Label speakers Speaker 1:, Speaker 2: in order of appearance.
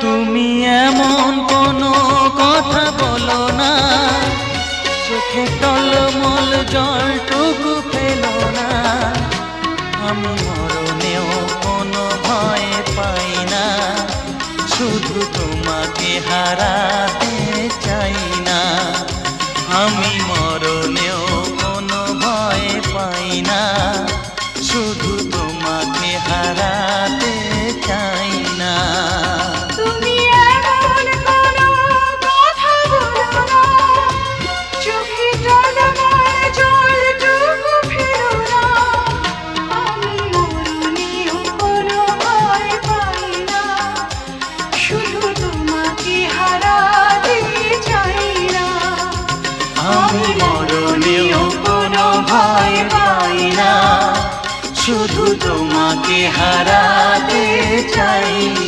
Speaker 1: তুমি এমন কোনো কথা বলো না, চোখে টলমল জলটুকু ফেলো না। আমি মরণেও কোনো ভয় পাই না, শুধু তোমাকে হারাতে চাই না। আমি মরণেও কোনো ভয় পাই না, শুধু তোমাকে হারাতে চাই না। আমি মরণেও কোনো ভয় পাই না, শুধু তোমাকে হারাতে